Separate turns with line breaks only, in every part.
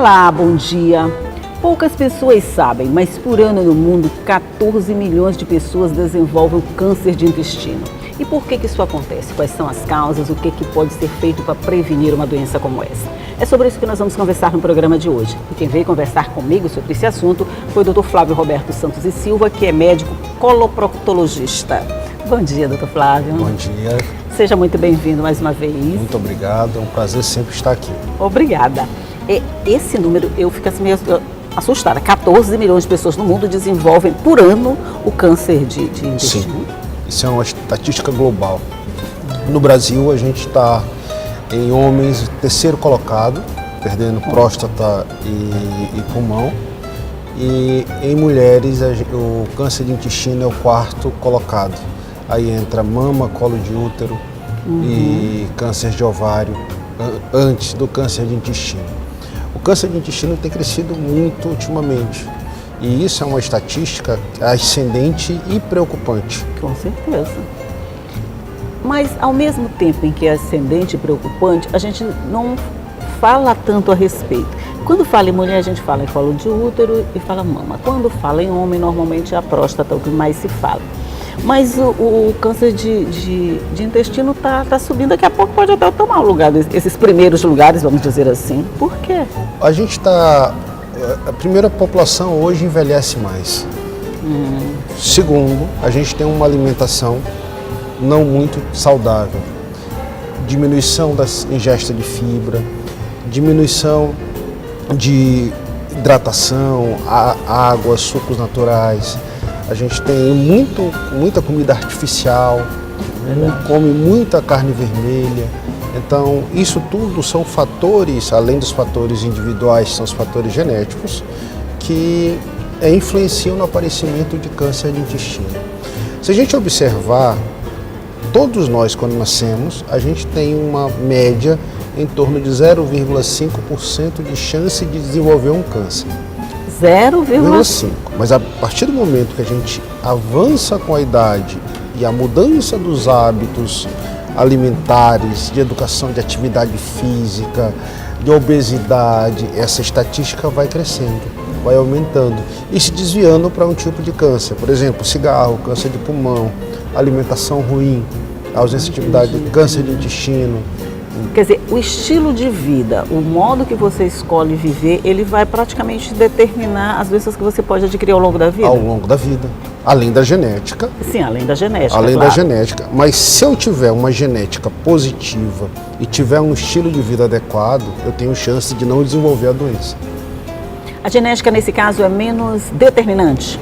Olá, bom dia. Poucas pessoas sabem, mas por ano no mundo, 14 milhões de pessoas desenvolvem câncer de intestino. E por que isso acontece? Quais são as causas? O que pode ser feito para prevenir uma doença como essa? É sobre isso que nós vamos conversar no programa de hoje. E quem veio conversar comigo sobre esse assunto foi o Dr. Flávio Roberto Santos e Silva, que é médico coloproctologista. Bom dia, Dr. Flávio.
Bom dia.
Seja muito bem-vindo mais uma vez.
Muito obrigado, é um prazer sempre estar aqui.
Obrigada. Esse número, eu fico assim meio assustada. 14 milhões de pessoas no mundo desenvolvem por ano o câncer de intestino.
Sim, isso é uma estatística global. No Brasil, a gente está em homens terceiro colocado, perdendo próstata e pulmão. E em mulheres, o câncer de intestino é o quarto colocado. Aí entra mama, colo de útero e câncer de ovário, antes do câncer de intestino. O câncer de intestino tem crescido muito ultimamente. E isso é uma estatística ascendente e preocupante.
Com certeza. Mas, ao mesmo tempo em que é ascendente e preocupante, a gente não fala tanto a respeito. Quando fala em mulher, a gente fala em colo de útero e fala mama. Quando fala em homem, normalmente é a próstata o que mais se fala. Mas o câncer de intestino está subindo, daqui a pouco pode até tomar o lugar desses primeiros lugares, vamos dizer assim. Por quê?
A gente está... A primeira população hoje envelhece mais. Segundo, a gente tem uma alimentação não muito saudável. Diminuição da ingesta de fibra, diminuição de hidratação, água, sucos naturais. A gente tem muita comida artificial, come muita carne vermelha. Então, isso tudo são fatores, além dos fatores individuais, são os fatores genéticos, que influenciam no aparecimento de câncer de intestino. Se a gente observar, todos nós, quando nascemos, a gente tem uma média em torno de 0,5% de chance de desenvolver um câncer.
0,5%.
Mas a partir do momento que a gente avança com a idade e a mudança dos hábitos alimentares, de educação de atividade física, de obesidade, essa estatística vai crescendo, vai aumentando e se desviando para um tipo de câncer. Por exemplo, cigarro, câncer de pulmão, alimentação ruim, ausência de atividade, câncer de intestino.
Quer dizer, o estilo de vida, o modo que você escolhe viver, ele vai praticamente determinar as doenças que você pode adquirir ao longo da vida?
Ao longo da vida, além da genética.
Sim, além da genética,
Além
claro.
da genética. Mas se eu tiver uma genética positiva e tiver um estilo de vida adequado, eu tenho chance de não desenvolver a doença.
A genética, nesse caso, é menos determinante?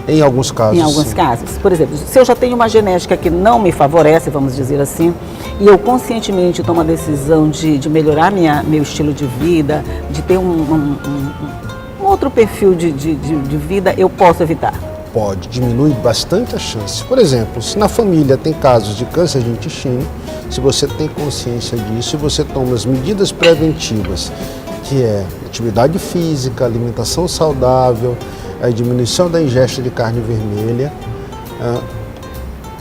Em alguns casos.
Em alguns casos. Por exemplo, se eu já tenho uma genética que não me favorece, vamos dizer assim, e eu conscientemente tomo a decisão de melhorar meu estilo de vida, de ter um outro perfil de vida, eu posso evitar?
Pode, diminui bastante a chance. Por exemplo, se na família tem casos de câncer de intestino, se você tem consciência disso e você toma as medidas preventivas, que é atividade física, alimentação saudável, a diminuição da ingesta de carne vermelha,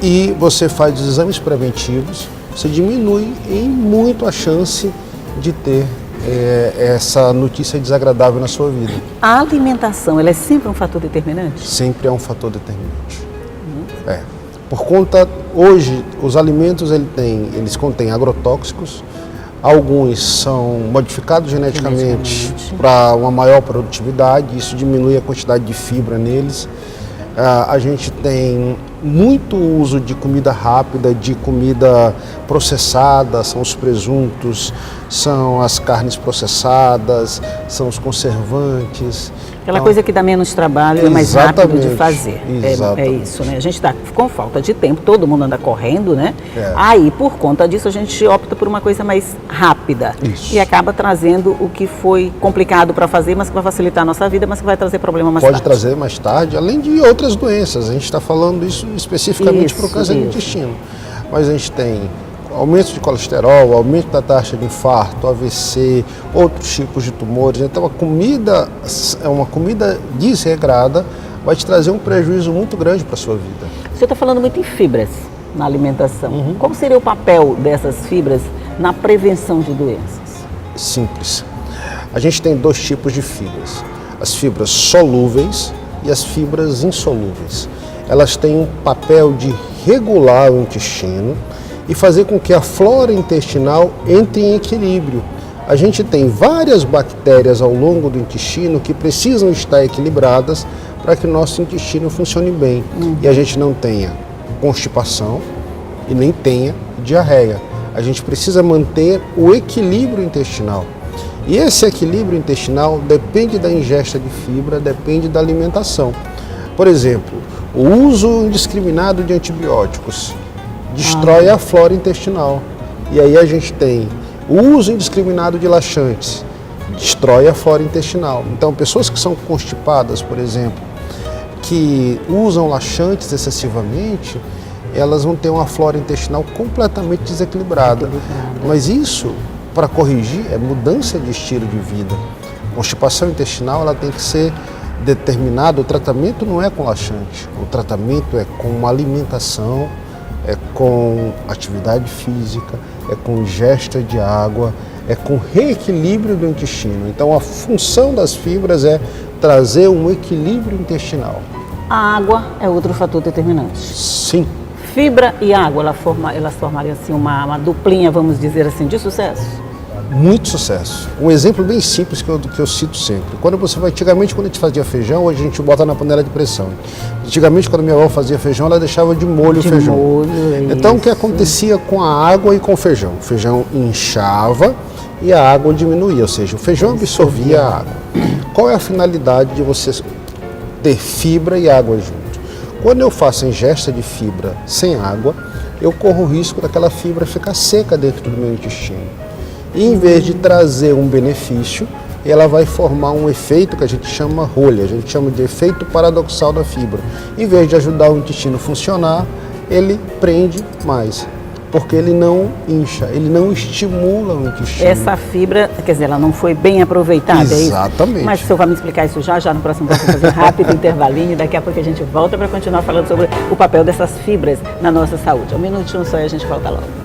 e você faz os exames preventivos, você diminui em muito a chance de ter essa notícia desagradável na sua vida.
A alimentação, ela é sempre um fator determinante?
Sempre é um fator determinante. Por conta, hoje, os alimentos eles contêm agrotóxicos, alguns são modificados geneticamente para uma maior produtividade, isso diminui a quantidade de fibra neles. A gente tem muito uso de comida rápida, de comida processada, são os presuntos, são as carnes processadas, são os conservantes.
Aquela coisa que dá menos trabalho e é mais rápido de fazer. É isso, né? A gente está com falta de tempo, todo mundo anda correndo, né? Aí, por conta disso, a gente opta por uma coisa mais rápida. Isso. E acaba trazendo o que foi complicado para fazer, mas que vai facilitar a nossa vida, mas que vai trazer problema mais tarde.
Pode trazer mais tarde, além de outras doenças. A gente está falando isso especificamente para o câncer de intestino. Mas a gente tem aumento de colesterol, aumento da taxa de infarto, AVC, outros tipos de tumores. Então a comida, uma comida desregrada, vai te trazer um prejuízo muito grande para a sua vida.
O senhor está falando muito em fibras na alimentação. Qual seria o papel dessas fibras na prevenção de doenças?
Simples. A gente tem dois tipos de fibras, as fibras solúveis e as fibras insolúveis. Elas têm um papel de regular o intestino e fazer com que a flora intestinal entre em equilíbrio. A gente tem várias bactérias ao longo do intestino que precisam estar equilibradas para que o nosso intestino funcione bem e a gente não tenha constipação e nem tenha diarreia. A gente precisa manter o equilíbrio intestinal. E esse equilíbrio intestinal depende da ingesta de fibra, depende da alimentação. Por exemplo, o uso indiscriminado de antibióticos destrói a flora intestinal. E aí a gente tem o uso indiscriminado de laxantes, destrói a flora intestinal. Então, pessoas que são constipadas, por exemplo, que usam laxantes excessivamente, elas vão ter uma flora intestinal completamente desequilibrada. Mas isso, para corrigir, é mudança de estilo de vida. Constipação intestinal, ela tem que ser determinada. O tratamento não é com laxante, o tratamento é com uma alimentação, é com atividade física, é com ingesta de água, é com reequilíbrio do intestino. Então, a função das fibras é trazer um equilíbrio intestinal.
A água é outro fator determinante.
Sim.
Fibra e água, elas formariam assim uma duplinha, vamos dizer assim, de sucesso?
Muito sucesso. Um exemplo bem simples que eu cito sempre. Antigamente, quando a gente fazia feijão, hoje a gente bota na panela de pressão. Antigamente, quando minha avó fazia feijão, ela deixava de molho o feijão. Então, o que acontecia com a água e com o feijão? O feijão inchava e a água diminuía, ou seja, o feijão absorvia a água. Qual é a finalidade de você ter fibra e água junto? Quando eu faço ingesta de fibra sem água, eu corro o risco daquela fibra ficar seca dentro do meu intestino. E em vez de trazer um benefício, ela vai formar um efeito que a gente chama rolha, a gente chama de efeito paradoxal da fibra. Em vez de ajudar o intestino a funcionar, ele prende mais, porque ele não incha, ele não estimula o intestino.
Essa fibra, quer dizer, ela não foi bem aproveitada,
exatamente.
É isso? Mas o senhor vai me explicar isso já no próximo bloco, fazer um rápido intervalinho, e daqui a pouco a gente volta para continuar falando sobre o papel dessas fibras na nossa saúde. Um minutinho só e a gente volta logo.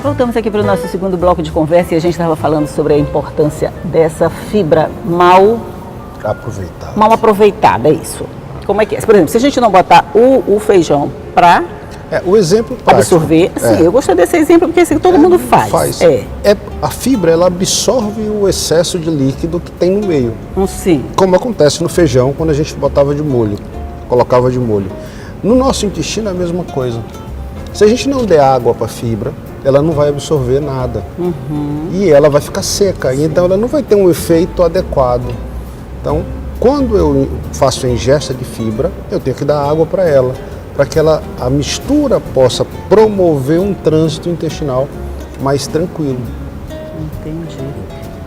Voltamos aqui para o nosso segundo bloco de conversa e a gente estava falando sobre a importância dessa fibra mal aproveitada, é isso. Como é que é? Por exemplo, se a gente não botar o feijão para
o exemplo prático,
absorver, sim, eu gostei desse exemplo porque assim, todo mundo faz.
A fibra, ela absorve o excesso de líquido que tem no meio.
Sim.
Como acontece no feijão quando a gente colocava de molho. No nosso intestino é a mesma coisa. Se a gente não der água para a fibra, ela não vai absorver nada. E ela vai ficar seca, e então ela não vai ter um efeito adequado. Então, quando eu faço a ingesta de fibra, eu tenho que dar água para ela, para que a mistura possa promover um trânsito intestinal mais tranquilo.
Entendi.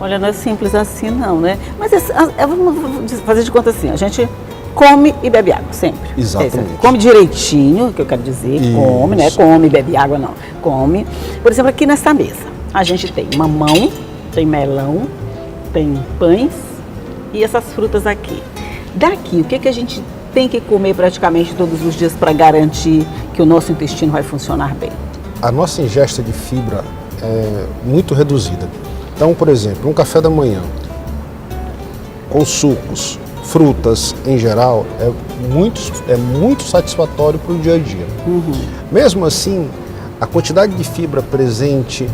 Olha, não é simples assim não, né? Mas vamos fazer de conta assim, a gente come e bebe água, sempre.
Exatamente.
Come direitinho, que eu quero dizer,
Isso.
come, né? Come, bebe água, não. Come. Por exemplo, aqui nessa mesa, a gente tem mamão, tem melão, tem pães e essas frutas aqui. Daqui, o que a gente tem que comer praticamente todos os dias para garantir que o nosso intestino vai funcionar bem?
A nossa ingesta de fibra é muito reduzida. Então, por exemplo, um café da manhã com sucos, frutas em geral, é muito satisfatório para o dia a dia. Mesmo assim, a quantidade de fibra presente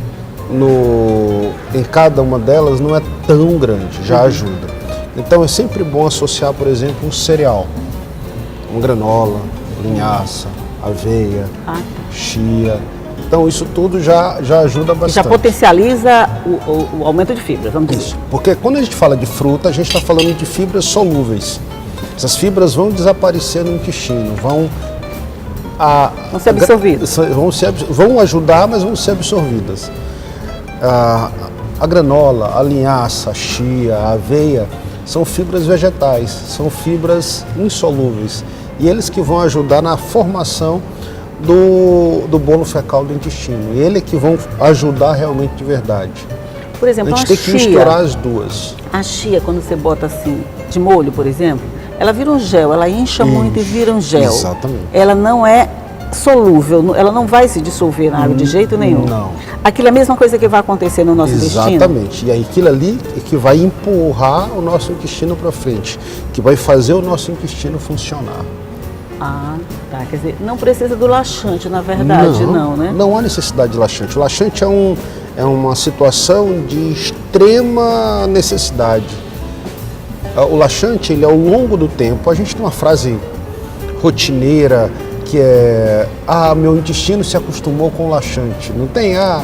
em cada uma delas não é tão grande, já ajuda. Então é sempre bom associar, por exemplo, um cereal, granola, linhaça, aveia, chia. Então isso tudo já ajuda bastante.
Já potencializa o aumento de fibras, vamos dizer.
Isso, porque quando a gente fala de fruta, a gente está falando de fibras solúveis. Essas fibras vão desaparecer no intestino, vão
ser absorvidas.
Vão ajudar, mas vão ser absorvidas. A granola, a linhaça, a chia, a aveia, são fibras vegetais, são fibras insolúveis. E eles que vão ajudar na formação do bolo fecal do intestino. Ele é que vão ajudar realmente de verdade.
Por exemplo,
a gente tem que misturar as duas.
A chia, quando você bota assim, de molho, por exemplo, ela vira um gel, ela incha muito e vira um gel.
Exatamente.
Ela não é solúvel, ela não vai se dissolver na água de jeito nenhum.
Não.
Aquilo é a mesma coisa que vai acontecer no nosso intestino?
Exatamente. E aí aquilo ali é que vai empurrar o nosso intestino para frente, que vai fazer o nosso intestino funcionar.
Ah, tá. Quer dizer, não precisa do laxante, na verdade, não, né?
Não há necessidade de laxante. O laxante é uma situação de extrema necessidade. O laxante, ele ao longo do tempo, a gente tem uma frase rotineira que é: meu intestino se acostumou com o laxante. Não tem?
A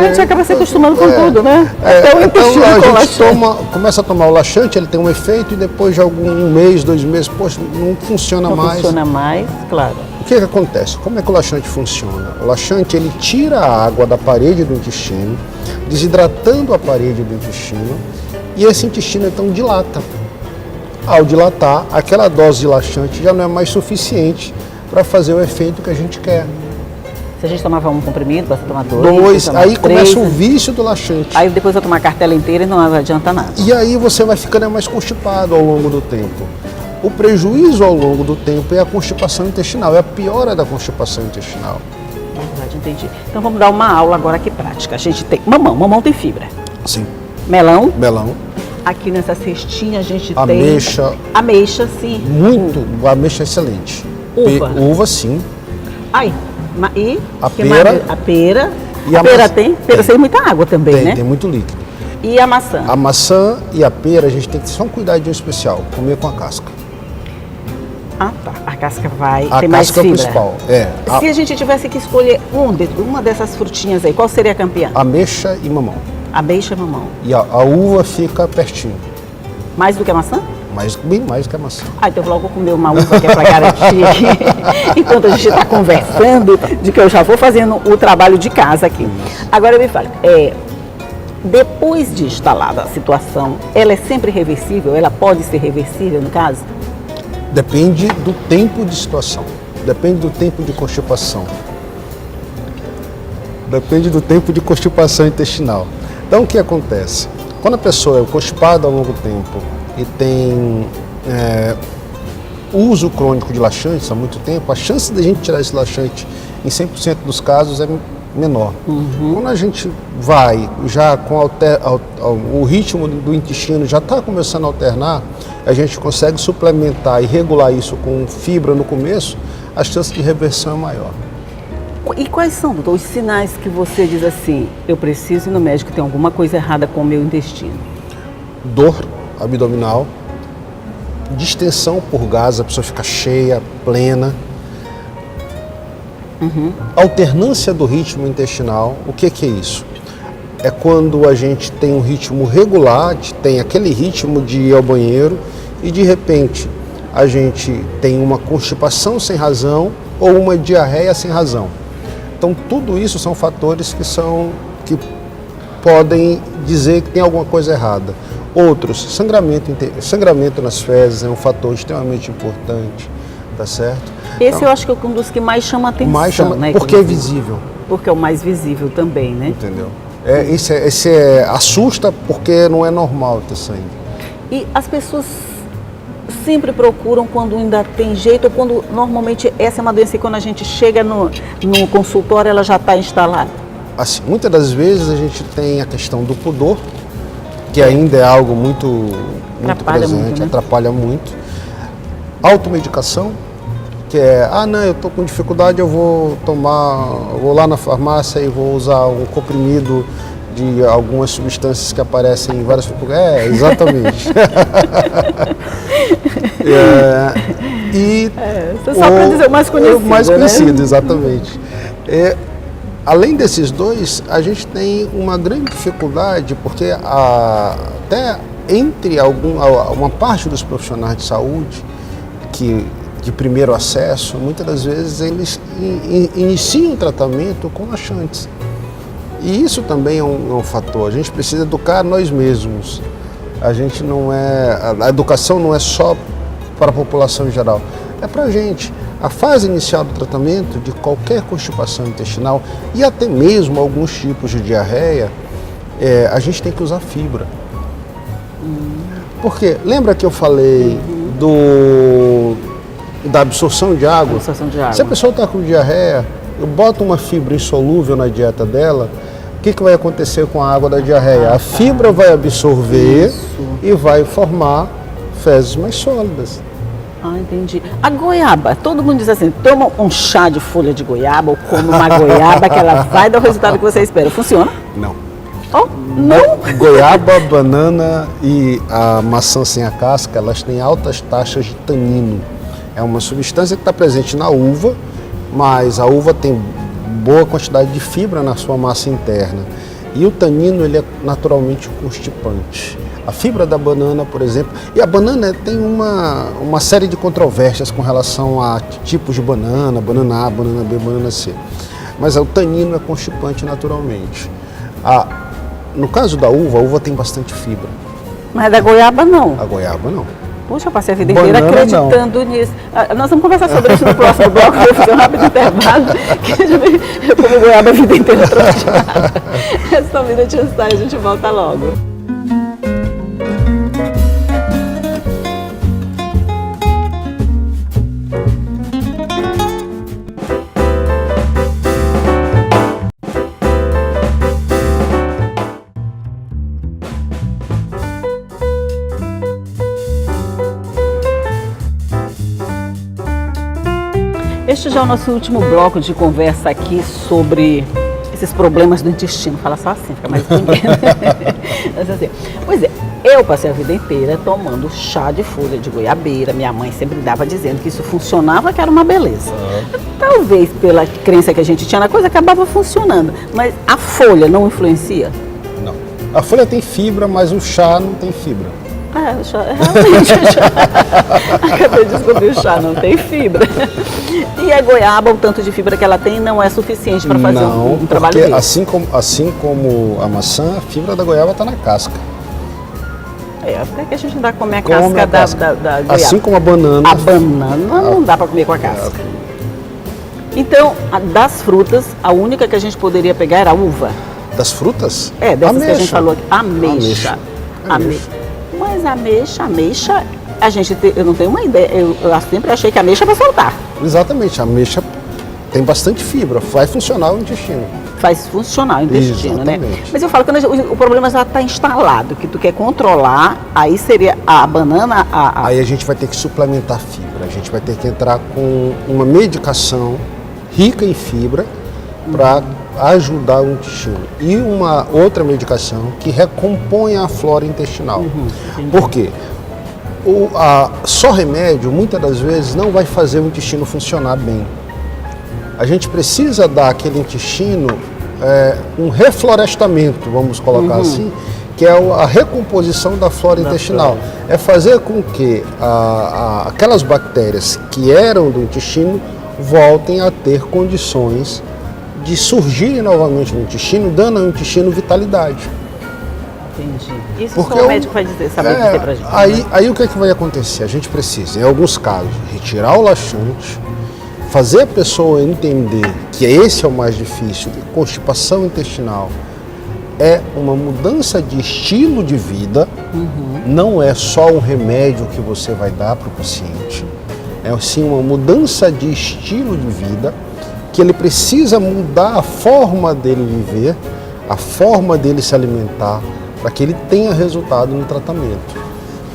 gente acaba se acostumando com tudo, né? Até o intestino
então,
com
a
laxante.
gente começa a tomar o laxante, ele tem um efeito e depois de um mês, 2 meses, poxa, não funciona mais.
Não funciona mais, claro.
O que acontece? Como é que o laxante funciona? O laxante, ele tira a água da parede do intestino, desidratando a parede do intestino, e esse intestino então dilata. Ao dilatar, aquela dose de laxante já não é mais suficiente para fazer o efeito que a gente quer.
Se a gente tomava um comprimido, basta tomar 2.
2, aí
3,
começa o vício do laxante.
Aí depois eu tomar a cartela inteira e não adianta nada.
E aí você vai ficando mais constipado ao longo do tempo. O prejuízo ao longo do tempo é a constipação intestinal, é a piora da constipação intestinal.
Verdade, entendi. Então vamos dar uma aula agora aqui prática. A gente tem mamão tem fibra.
Sim.
Melão.
Aqui
nessa cestinha a gente
ameixa.
Tem ameixa, sim.
Muito, ameixa é excelente. Uva, sim.
E
a pera.
A pera.
E
a pera tem? Pera tem muita água também, né?
Tem muito líquido.
E a maçã?
A maçã e a pera a gente tem que ter só um cuidadinho especial, comer com a casca.
Ah, tá. A casca vai
ter mais fibra. A casca é o principal.
Se a gente tivesse que escolher uma dessas frutinhas aí, qual seria a campeã?
Ameixa e mamão.
Ameixa e mamão.
E a uva fica pertinho.
Mais do que a maçã?
Bem mais que a maçã.
Então eu vou comer uma uva que é para garantir aqui, enquanto a gente está conversando, de que eu já vou fazendo o trabalho de casa aqui. Agora me fala, depois de instalada a situação, ela é sempre reversível? Ela pode ser reversível no caso?
Depende do tempo de situação, depende do tempo de constipação. Depende do tempo de constipação intestinal. Então o que acontece? Quando a pessoa é constipada ao longo tempo e tem uso crônico de laxantes há muito tempo, a chance de a gente tirar esse laxante em 100% dos casos é menor. Quando a gente vai já com o ritmo do intestino já está começando a alternar, a gente consegue suplementar e regular isso com fibra no começo, a chance de reversão é maior.
E quais são, doutor, os sinais que você diz assim, eu preciso ir no médico, tem alguma coisa errada com o meu intestino?
Dor abdominal, distensão por gás, a pessoa fica cheia, plena. Alternância do ritmo intestinal, o que é isso? É quando a gente tem um ritmo regular, tem aquele ritmo de ir ao banheiro e de repente a gente tem uma constipação sem razão ou uma diarreia sem razão. Então tudo isso são fatores que podem dizer que tem alguma coisa errada. Outros, sangramento nas fezes é um fator extremamente importante, tá certo?
Esse eu acho que é um dos que mais chama atenção, né?
Porque é visível.
Porque é o mais visível também, né?
Entendeu? Esse assusta porque não é normal ter sangue.
E as pessoas sempre procuram quando ainda tem jeito, ou quando normalmente essa é uma doença que quando a gente chega no consultório ela já está instalada?
Assim, muitas das vezes a gente tem a questão do pudor, que ainda é algo muito presente, atrapalha muito. Automedicação, que é, não, eu estou com dificuldade, eu vou lá na farmácia e vou usar um comprimido de algumas substâncias que aparecem em várias... exatamente.
Só para dizer o mais conhecido,
o mais conhecido,
né?
Exatamente. Além desses dois, a gente tem uma grande dificuldade, porque até entre uma parte dos profissionais de saúde que de primeiro acesso, muitas das vezes eles iniciam o tratamento com laxantes. E isso também é um fator. A gente precisa educar nós mesmos. A educação não é só para a população em geral, é para a gente. A fase inicial do tratamento de qualquer constipação intestinal e até mesmo alguns tipos de diarreia, a gente tem que usar fibra. Porque lembra que eu falei da absorção de água?
Absorção de água.
Se a pessoa está com diarreia, eu boto uma fibra insolúvel na dieta dela, o que vai acontecer com a água da diarreia? A fibra vai absorver e vai formar fezes mais sólidas.
Ah, entendi. A goiaba, todo mundo diz assim, toma um chá de folha de goiaba ou come uma goiaba que ela vai dar o resultado que você espera. Funciona?
Não.
Oh, não?
Goiaba, banana e a maçã sem a casca, elas têm altas taxas de tanino. É uma substância que está presente na uva, mas a uva tem boa quantidade de fibra na sua massa interna. E o tanino, ele é naturalmente constipante. A fibra da banana, por exemplo, e a banana tem uma série de controvérsias com relação a tipos de banana, banana A, banana B, banana C. Mas o tanino é constipante naturalmente. No caso da uva, a uva tem bastante fibra.
Mas da goiaba não.
A goiaba não.
Poxa, eu passei a vida inteira
Banana,
acreditando nisso. Nós vamos conversar sobre isso no próximo bloco. Eu vou fazer um rápido intervalo. Eu como goiaba a vida inteira. É só um minutinho só, a gente volta logo. Este já é o nosso último bloco de conversa aqui sobre esses problemas do intestino. Fala só assim, fica mais bonito. Mas assim, pois é, eu passei a vida inteira tomando chá de folha de goiabeira. Minha mãe sempre dava dizendo que isso funcionava, que era uma beleza. Talvez pela crença que a gente tinha na coisa, acabava funcionando. Mas a folha não influencia?
Não. A folha tem fibra, mas o chá não tem fibra.
Realmente, o chá. Acabei de descobrir, o chá não tem fibra. E a goiaba, o tanto de fibra que ela tem, não é suficiente para fazer um trabalho dele.
Assim como a maçã, a fibra da goiaba está na casca.
Até que a gente dá para comer a casca da goiaba.
Assim como a banana.
A banana não dá para comer com a casca. Então, das frutas, a única que a gente poderia pegar era a uva.
Das frutas?
Dessas
ameixa.
que a gente falou aqui. Ameixa. Mas ameixa, eu não tenho uma ideia. Eu sempre achei que a ameixa vai soltar.
Exatamente, a ameixa tem bastante fibra, vai funcionar o intestino.
Faz funcionar o intestino,
exatamente,
né? Mas eu falo que o problema já está instalado, que tu quer controlar, aí seria a banana.
Aí a gente vai ter que suplementar fibra, a gente vai ter que entrar com uma medicação rica em fibra para ajudar o intestino. E uma outra medicação que recompõe a flora intestinal. Por quê? Só remédio, muitas das vezes, não vai fazer o intestino funcionar bem. A gente precisa dar àquele intestino um reflorestamento, vamos colocar assim, que é a recomposição da flora intestinal. É fazer com que aquelas bactérias que eram do intestino voltem a ter condições de surgirem novamente no intestino, dando ao intestino vitalidade.
Entendi. Isso porque só o médico vai saber dizer pra gente.
Aí o que é que vai acontecer? A gente precisa, em alguns casos, retirar o laxante, fazer a pessoa entender que esse é o mais difícil, que constipação intestinal é uma mudança de estilo de vida, não é só um remédio que você vai dar para o paciente, é sim uma mudança de estilo de vida, que ele precisa mudar a forma dele viver, a forma dele se alimentar, para que ele tenha resultado no tratamento.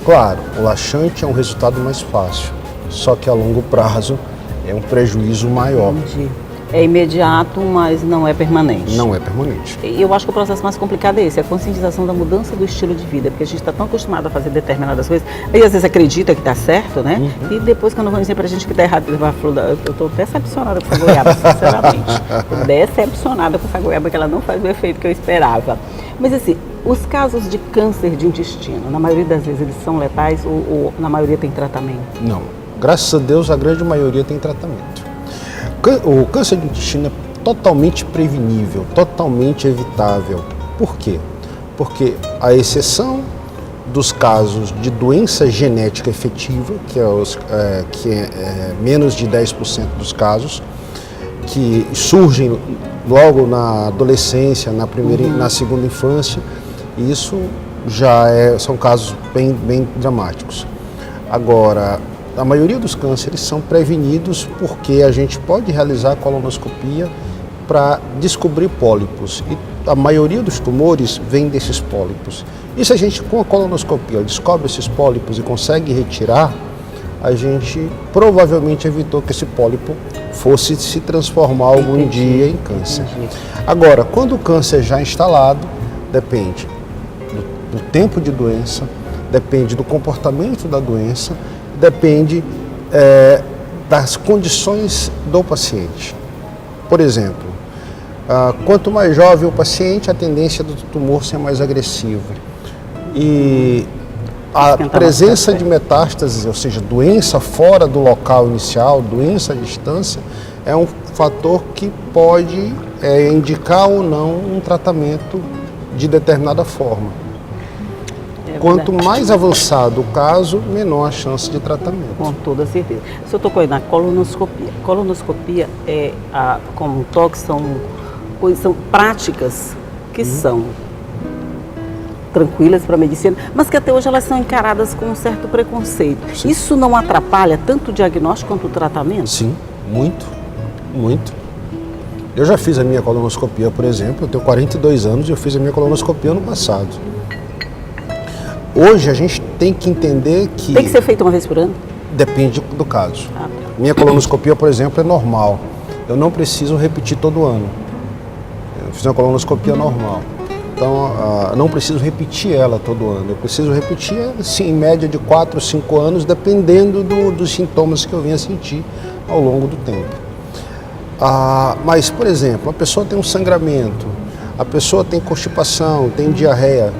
Claro, o laxante é um resultado mais fácil, só que a longo prazo é um prejuízo maior.
Entendi. É imediato, mas não é permanente.
Não é permanente.
Eu acho que o processo mais complicado é esse, a conscientização da mudança do estilo de vida, porque a gente está tão acostumado a fazer determinadas coisas, e às vezes acredita que está certo, né? E depois quando vão dizer pra gente que está errado, eu estou decepcionada com essa goiaba, sinceramente. Decepcionada com essa goiaba, que ela não faz o efeito que eu esperava. Mas assim, os casos de câncer de intestino, na maioria das vezes eles são letais ou na maioria tem tratamento?
Não. Graças a Deus, a grande maioria tem tratamento. O câncer de intestino é totalmente prevenível, totalmente evitável. Por quê? Porque a exceção dos casos de doença genética efetiva, que é menos de 10% dos casos, que surgem logo na adolescência, na segunda infância, e isso já são casos bem dramáticos. Agora, a maioria dos cânceres são prevenidos porque a gente pode realizar a colonoscopia para descobrir pólipos, e a maioria dos tumores vem desses pólipos. E se a gente, com a colonoscopia, descobre esses pólipos e consegue retirar, a gente provavelmente evitou que esse pólipo fosse se transformar algum dia em câncer. Agora, quando o câncer já é instalado, depende do tempo de doença, depende do comportamento da doença, depende das condições do paciente. Por exemplo, quanto mais jovem o paciente, a tendência do tumor ser mais agressivo. E a presença de metástases, ou seja, doença fora do local inicial, doença à distância, é um fator que pode indicar ou não um tratamento de determinada forma. Quanto mais avançado o caso, menor a chance de tratamento.
Com toda certeza. Se eu tocou aí na colonoscopia. Colonoscopia como um toque, são práticas que são tranquilas para a medicina, mas que até hoje elas são encaradas com um certo preconceito. Sim. Isso não atrapalha tanto o diagnóstico quanto o tratamento?
Sim, muito, muito. Eu já fiz a minha colonoscopia, por exemplo, eu tenho 42 anos e eu fiz a minha colonoscopia ano passado. Hoje a gente tem que entender que...
Tem que ser feito uma vez por ano?
Depende do caso. Minha colonoscopia, por exemplo, é normal. Eu não preciso repetir todo ano. Eu fiz uma colonoscopia normal. Então, não preciso repetir ela todo ano. Eu preciso repetir, assim, em média de 4 ou 5 anos, dependendo dos sintomas que eu venha sentir ao longo do tempo. Mas, por exemplo, a pessoa tem um sangramento, a pessoa tem constipação, tem diarreia,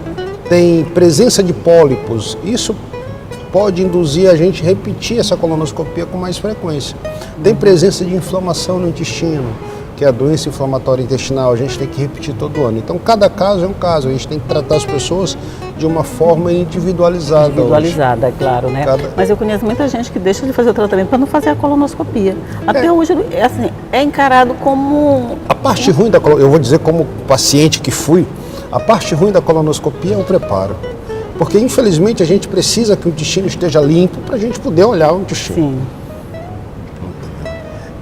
tem presença de pólipos, isso pode induzir a gente a repetir essa colonoscopia com mais frequência. Tem presença de inflamação no intestino, que é a doença inflamatória intestinal, a gente tem que repetir todo ano. Então, cada caso é um caso, a gente tem que tratar as pessoas de uma forma individualizada.
Individualizada, é claro, né? Mas eu conheço muita gente que deixa de fazer o tratamento para não fazer a colonoscopia. Até hoje, é encarado como...
A parte ruim da colonoscopia, eu vou dizer como paciente que fui, a parte ruim da colonoscopia é o preparo. Porque, infelizmente, a gente precisa que o intestino esteja limpo para a gente poder olhar o intestino.
Sim.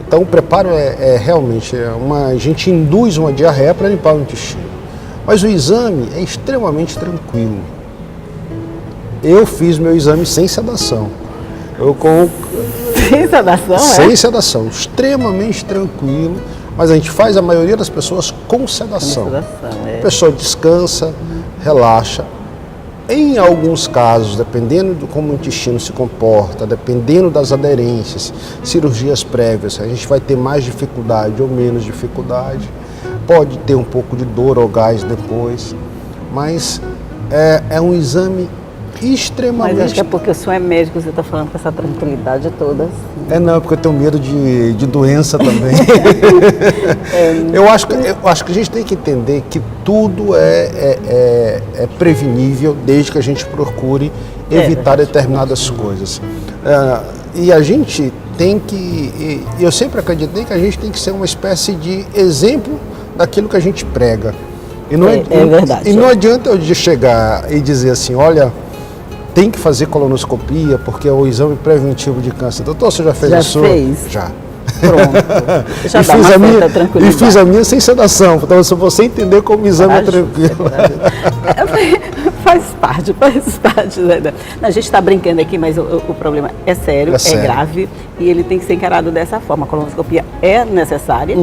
Então, o preparo realmente, a gente induz uma diarreia para limpar o intestino. Mas o exame é extremamente tranquilo. Eu fiz meu exame sem sedação.
Sem sedação,
Sem sedação, extremamente tranquilo. Mas a gente faz a maioria das pessoas com sedação. A pessoa descansa, relaxa. Em alguns casos, dependendo de como o intestino se comporta, dependendo das aderências, cirurgias prévias, a gente vai ter mais dificuldade ou menos dificuldade. Pode ter um pouco de dor ou gás depois, mas é um exame extremamente...
Mas acho que é porque o senhor é médico, você está falando com essa tranquilidade toda. Assim.
Não, é porque eu tenho medo de doença também. Eu acho que a gente tem que entender que tudo é prevenível desde que a gente procure evitar determinadas coisas. E a gente tem que... Eu sempre acreditei que a gente tem que ser uma espécie de exemplo daquilo que a gente prega. E não é
verdade.
E não adianta eu chegar e dizer assim, olha... Tem que fazer colonoscopia porque é o exame preventivo de câncer. Doutor, você já fez a sua?
Fez?
Já.
Pronto. Já dá uma certa tranquilidade.
E fiz a minha sem sedação. Então, se você entender como o exame é tranquilo.
Faz parte. Né? A gente está brincando aqui, mas o problema é sério, é grave e ele tem que ser encarado dessa forma. A colonoscopia é necessária.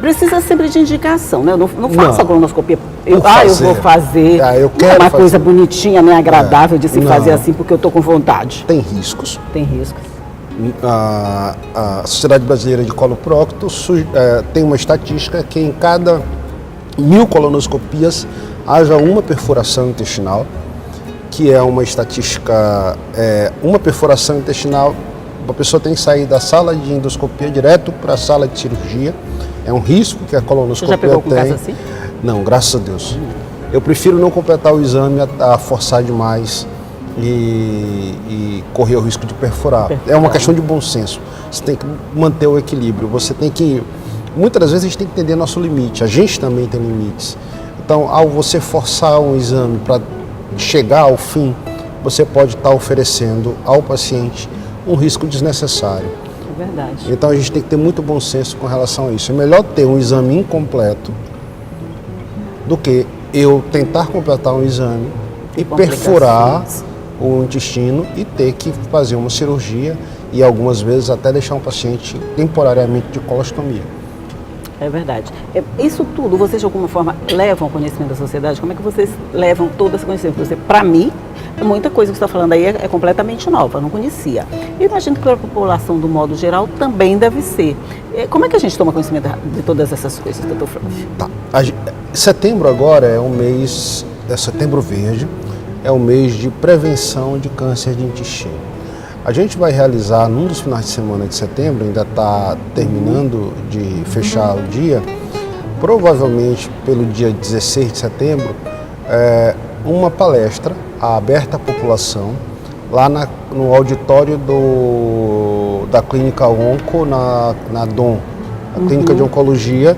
Precisa sempre de indicação, né? Eu não faço a colonoscopia. Eu vou fazer.
Eu quero
uma coisa bonitinha, né? Agradável de se fazer assim porque eu estou com vontade.
Tem riscos.
Tem riscos.
A Sociedade Brasileira de Coloprocto tem uma estatística que em cada 1000 colonoscopias haja uma perfuração intestinal, que é uma estatística, uma perfuração intestinal, a pessoa tem que sair da sala de endoscopia direto para a sala de cirurgia. É um risco que a colonoscopia tem.
Você já pegou com caso assim?
Não, graças a Deus. Eu prefiro não completar o exame a forçar demais e correr o risco de perfurar. É uma questão de bom senso. Você tem que manter o equilíbrio. Você tem que... Muitas das vezes a gente tem que entender nosso limite. A gente também tem limites. Então, ao você forçar um exame para chegar ao fim, você pode estar oferecendo ao paciente um risco desnecessário.
É verdade.
Então, a gente tem que ter muito bom senso com relação a isso. É melhor ter um exame incompleto do que eu tentar completar um exame e perfurar o intestino e ter que fazer uma cirurgia e algumas vezes até deixar um paciente temporariamente de colostomia.
É verdade. Isso tudo, vocês de alguma forma levam ao conhecimento da sociedade? Como é que vocês levam todo esse conhecimento? Para mim, muita coisa que você está falando aí é completamente nova, eu não conhecia. Eu imagino que para a população, do modo geral, também deve ser. Como é que a gente toma conhecimento de todas essas coisas, doutor Flávio?
Tá. Setembro agora é um mês, Setembro Verde, é o mês de prevenção de câncer de intestino. A gente vai realizar, num dos finais de semana de setembro, ainda está terminando de fechar o dia, provavelmente pelo dia 16 de setembro, uma palestra aberta à população, lá no auditório da Clínica Onco, na DOM, a Clínica de Oncologia,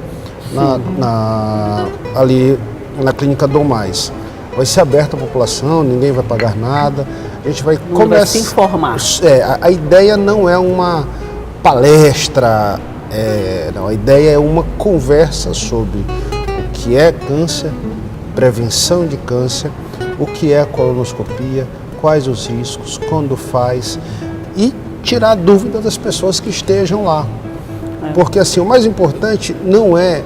ali na Clínica Dom Mais. Vai ser aberto à população, ninguém vai pagar nada. A gente vai começar a
se informar.
A ideia não é uma palestra, não, a ideia é uma conversa sobre o que é câncer, prevenção de câncer, o que é a colonoscopia, quais os riscos, quando faz e tirar dúvida das pessoas que estejam lá. Porque assim, o mais importante não é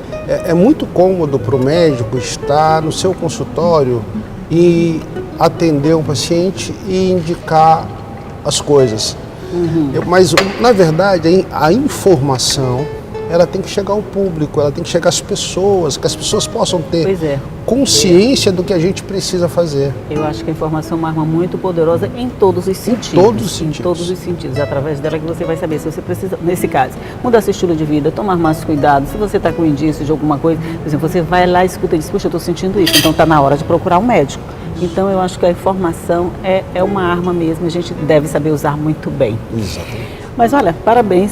muito cômodo para o médico estar no seu consultório e atender um paciente e indicar as coisas. Mas, na verdade, a informação, ela tem que chegar ao público, ela tem que chegar às pessoas, que as pessoas possam ter consciência do que a gente precisa fazer.
Eu acho que a informação é uma arma muito poderosa em todos os sentidos. Em todos os sentidos. É através dela que você vai saber se você precisa, nesse caso, mudar seu estilo de vida, tomar mais cuidado. Se você está com indício de alguma coisa, por exemplo, você vai lá e escuta e diz, puxa, eu estou sentindo isso, então está na hora de procurar um médico. Então eu acho que a informação é uma arma mesmo, a gente deve saber usar muito bem.
Exatamente.
Mas olha, parabéns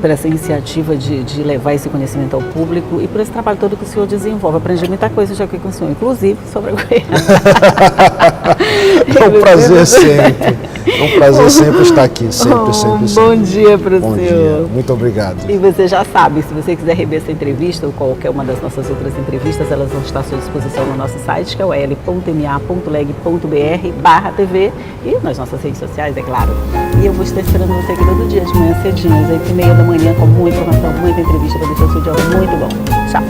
por essa iniciativa de levar esse conhecimento ao público e por esse trabalho todo que o senhor desenvolve. Aprendi muita coisa já aqui com o senhor, inclusive sobre a goiaba.
É um prazer sempre. É um prazer sempre estar aqui, sempre.
Bom dia para o senhor.
Bom dia, muito obrigado.
E você já sabe, se você quiser rever essa entrevista ou qualquer uma das nossas outras entrevistas, elas vão estar à sua disposição no nosso site, que é o l.ma.leg.br/TV e nas nossas redes sociais, é claro. E eu vou estar esperando você aqui todo dia, de manhã cedinho, às 8h30 da manhã, com muita informação, muita entrevista para deixar o seu dia muito bom. Tchau!